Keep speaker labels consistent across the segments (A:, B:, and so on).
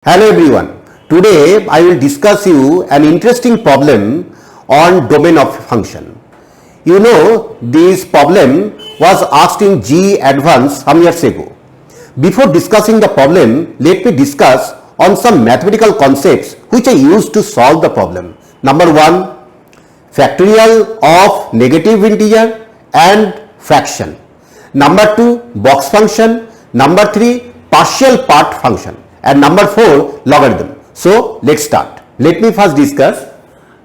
A: Hello everyone. Today I will discuss you an interesting problem on domain of function. You know, this problem was asked in GE Advanced some years ago. Before discussing the problem, let me discuss on some mathematical concepts which I used to solve the problem. Number 1, factorial of negative integer and fraction. Number 2, box function. Number 3, partial part function. And number 4, logarithm. So let's start. Let me first discuss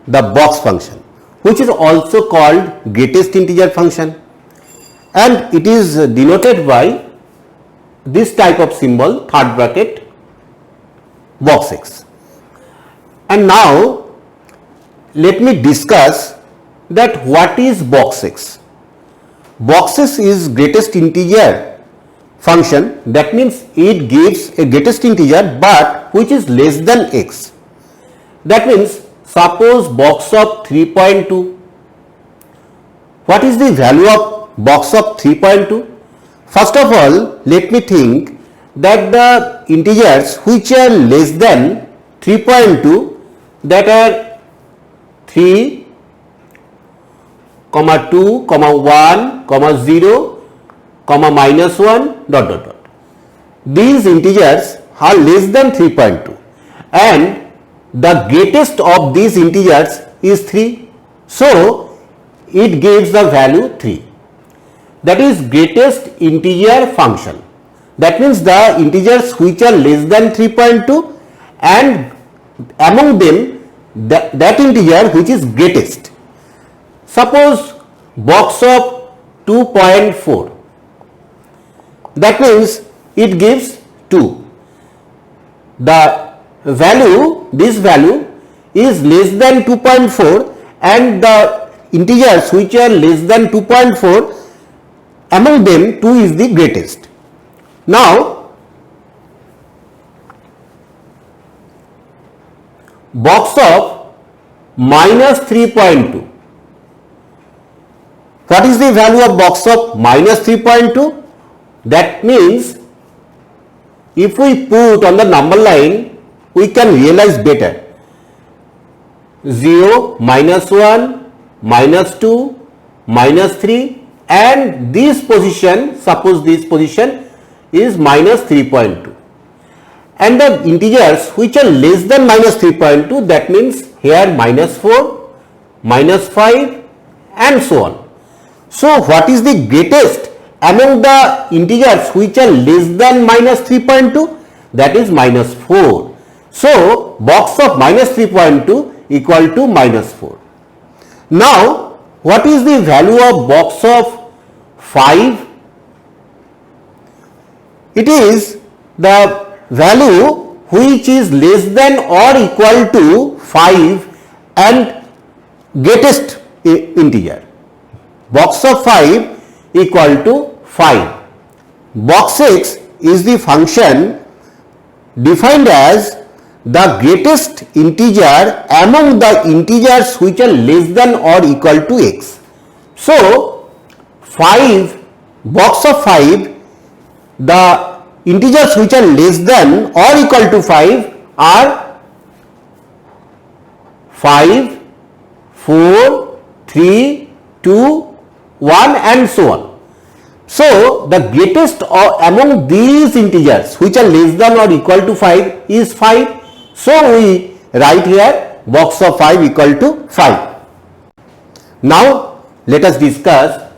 A: the box function, which is also called greatest integer function, and it is denoted by this type of symbol, third bracket, box x. And now let me discuss that what is box x. Box x is greatest integer function, that means it gives a greatest integer but which is less than x. That means suppose box of 3.2. What is the value of box of 3.2? First of all, let me think that the integers which are less than 3.2, that are 3, 2, 1, 0, minus 1, ... These integers are less than 3.2 and the greatest of these integers is 3. So it gives the value 3. That is greatest integer function. That means the integers which are less than 3.2 and among them that integer which is greatest. Suppose box of 2.4. That means it gives 2. The value, this value is less than 2.4 and the integers which are less than 2.4, among them 2 is the greatest. Now box of minus 3.2. What is the value of box of minus 3.2? That means if we put on the number line, we can realize better. 0, minus 1, minus 2, minus 3, and this position, suppose this position is minus 3.2. And the integers which are less than minus 3.2, that means here minus 4, minus 5 and so on. So what is the greatest among the integers which are less than minus 3.2? That is minus 4. So box of minus 3.2 equal to minus 4. Now what is the value of box of 5? It is the value which is less than or equal to 5 and greatest integer. Box of 5 equal to 5. Box x is the function defined as the greatest integer among the integers which are less than or equal to x. So 5, box of 5, the integers which are less than or equal to 5 are 5, 4, 3, 2, 1 and so on. So the greatest among these integers which are less than or equal to 5 is 5. So we write here box of 5 equal to 5. Now let us discuss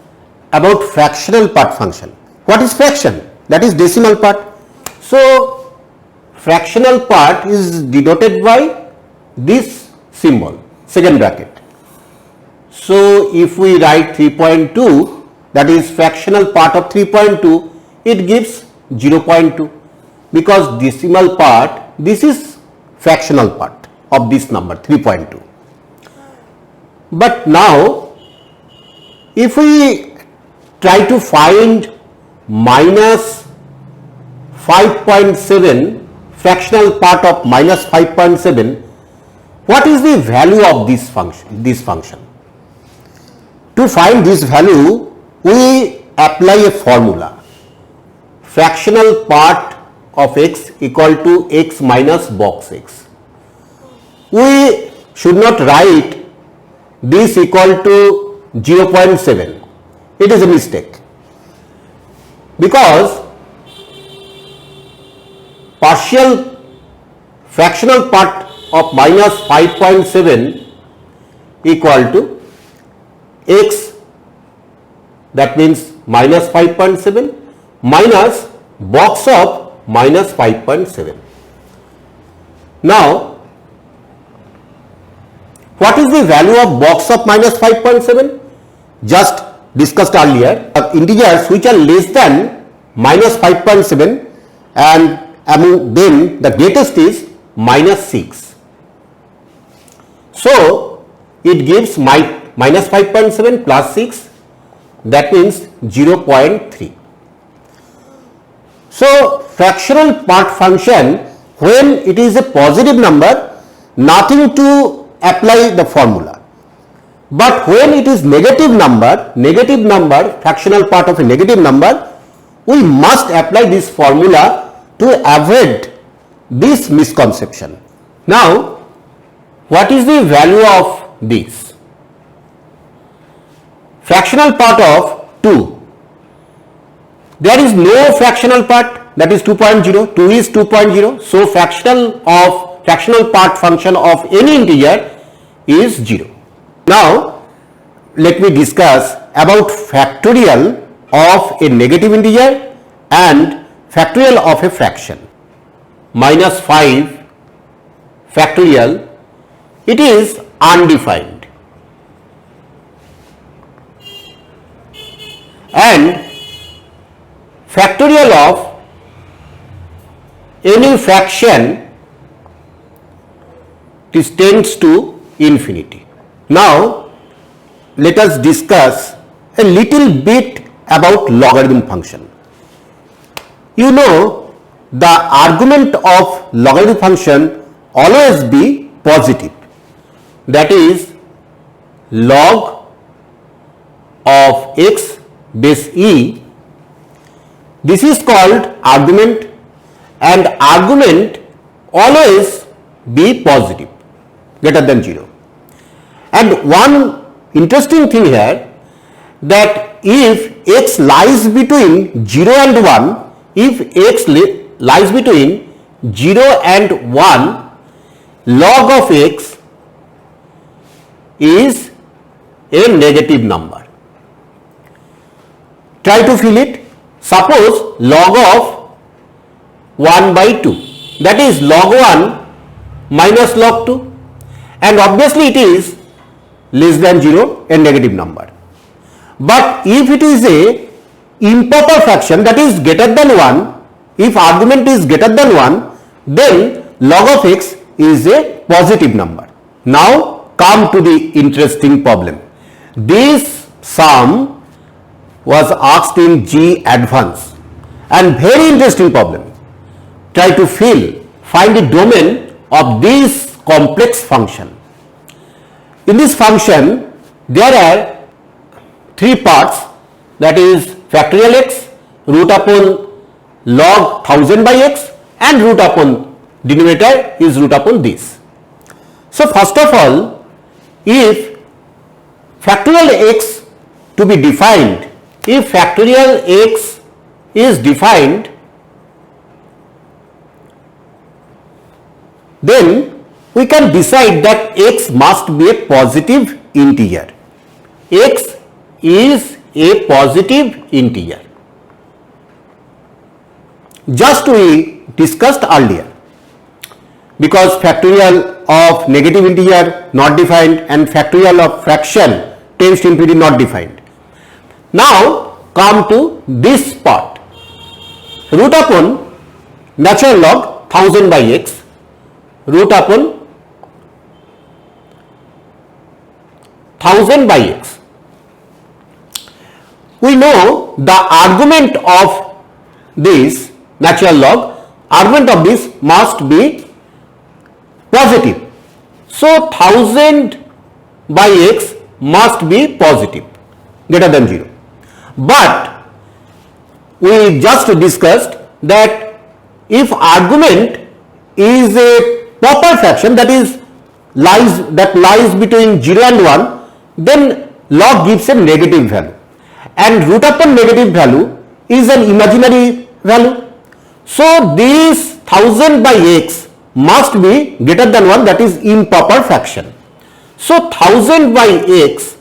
A: about fractional part function. What is fraction? That is decimal part. So fractional part is denoted by this symbol, second bracket. So if we write 3.2, that is fractional part of 3.2, it gives 0.2, because decimal part, this is fractional part of this number 3.2. But now if we try to find minus 5.7, fractional part of minus 5.7, what is the value of this function? To find this value, we apply a formula. Fractional part of x equal to x minus box x. We should not write this equal to 0.7. It is a mistake, because partial fractional part of minus 5.7 equal to x, that means minus 5.7 minus box of minus 5.7. Now, what is the value of box of minus 5.7? Just discussed earlier, integers which are less than minus 5.7, and among them the greatest is minus 6. So, it gives minus 5.7 plus 6, that means 0.3. So, fractional part function, when it is a positive number, nothing to apply the formula. But when it is negative number, fractional part of a negative number, we must apply this formula to avoid this misconception. Now, what is the value of this? Fractional part of 2. There is no fractional part, that is 2.0, 2 is 2.0. So, fractional part function of any integer is 0. Now, let me discuss about factorial of a negative integer and factorial of a fraction. Minus 5 factorial, it is undefined, and factorial of any fraction, this tends to infinity. Now, let us discuss a little bit about logarithm function. You know, the argument of logarithm function always be positive, that is log of x base e. This is called argument, and argument always be positive, greater than 0. And one interesting thing here, that if x lies between 0 and 1, if x lies between 0 and 1, log of x is a negative number. Try to fill it. Suppose log of 1 by 2, that is log 1 minus log 2, and obviously it is less than 0, a negative number. But if it is a improper fraction, that is greater than 1, if argument is greater than 1, then log of x is a positive number. Now come to the interesting problem. This sum was asked in G advance, and very interesting problem. Try to find the domain of this complex function. In this function, there are 3 parts, that is factorial x, root upon log 1000 by x, and root upon denominator is root upon this. So, first of all, if factorial x to be defined, if factorial x is defined, then we can decide that x must be a positive integer. X is a positive integer. Just we discussed earlier, because factorial of negative integer not defined and factorial of fraction tends to infinity not defined. Now come to this part. Root upon natural log 1000 by x, root upon 1000 by x. We know the argument of this natural log, argument of this must be positive. So 1000 by x must be positive, greater than 0. But we just discussed that if argument is a proper fraction, that is lies between 0 and 1, then log gives a negative value, and root upon negative value is an imaginary value. So this 1000 by x must be greater than 1, that is improper fraction. So 1000 by x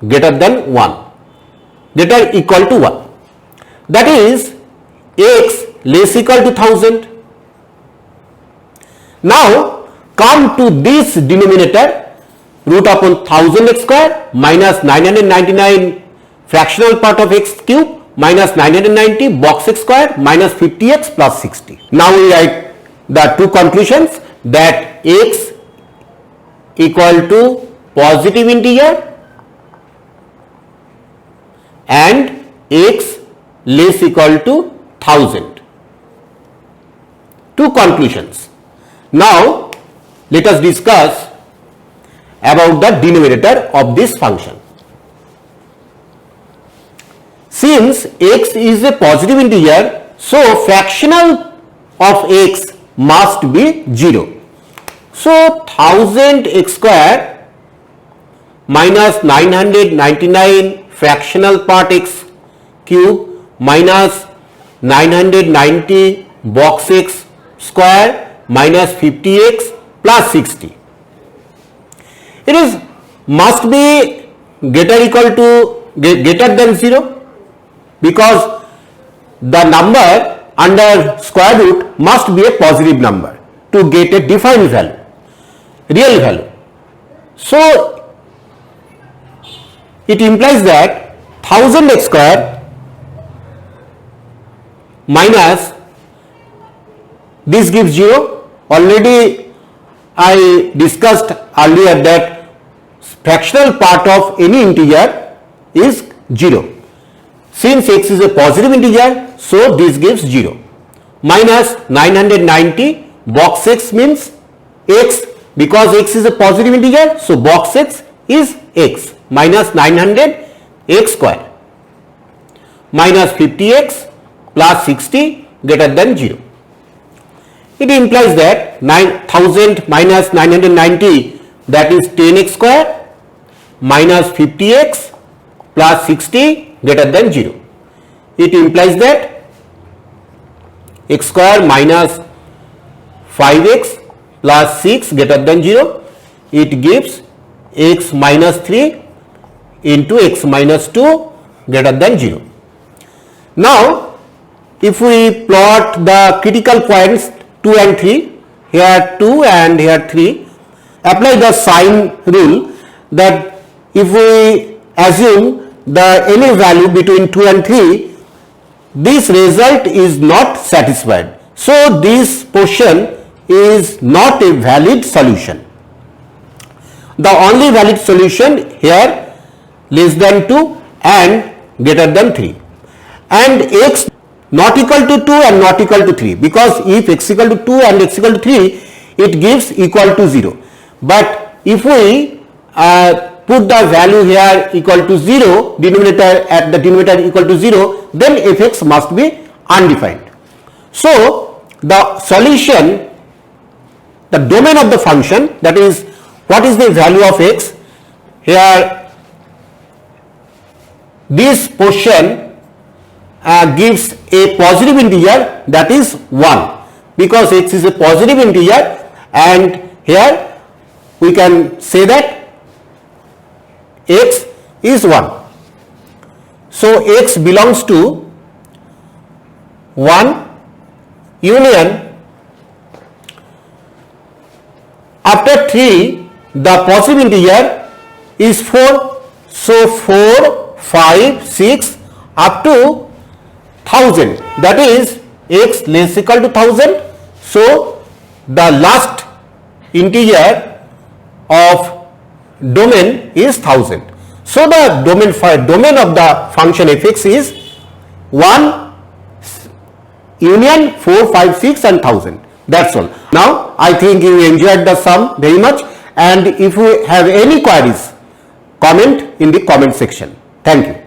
A: greater than 1, greater equal to 1, that is x less equal to 1000. Now come to this denominator, root upon 1000 x square minus 999 fractional part of x cube minus 990 box x square minus 50x plus 60. Now we write the two conclusions, that x equal to positive integer and x less equal to 1000. Two conclusions. Now let us discuss about the denominator of this function. Since x is a positive integer, so fractional of x must be 0. So 1000 x square minus 999 fractional part x cube minus 990 box x square minus 50x plus 60. It is must be greater than 0, because the number under square root must be a positive number to get a defined value, real value. So it implies that 1000 x square minus this gives 0. Already I discussed earlier that fractional part of any integer is 0. Since x is a positive integer, so this gives 0. Minus 990 box x means x, because x is a positive integer, so box x is x minus 900 x square minus 50x plus 60 greater than 0. It implies that 9000 minus 990, that is 10x square minus 50x plus 60 greater than 0. It implies that x square minus 5x plus 6 greater than 0. It gives x minus 3 into x minus 2 greater than 0. Now if we plot the critical points 2 and 3, here 2 and here 3, apply the sign rule, that if we assume the any value between 2 and 3, this result is not satisfied. So this portion is not a valid solution. The only valid solution here less than 2 and greater than 3, and x not equal to 2 and not equal to 3, because if x equal to 2 and x equal to 3, it gives equal to 0. But if we put the value here equal to 0, denominator at the denominator equal to 0, then fx must be undefined. So the solution, the domain of the function, that is what is the value of x, here this portion gives a positive integer, that is 1, because x is a positive integer, and here we can say that x is 1. So x belongs to 1 union, after 3 the positive integer is 4, so 4, 5, 6 up to 1000, that is x less equal to 1000, so the last integer of domain is 1000. So the domain of the function fx is 1 union 4, 5, 6 and 1000. That's all. Now I think you enjoyed the sum very much, and if you have any queries, comment in the comment section. Thank you.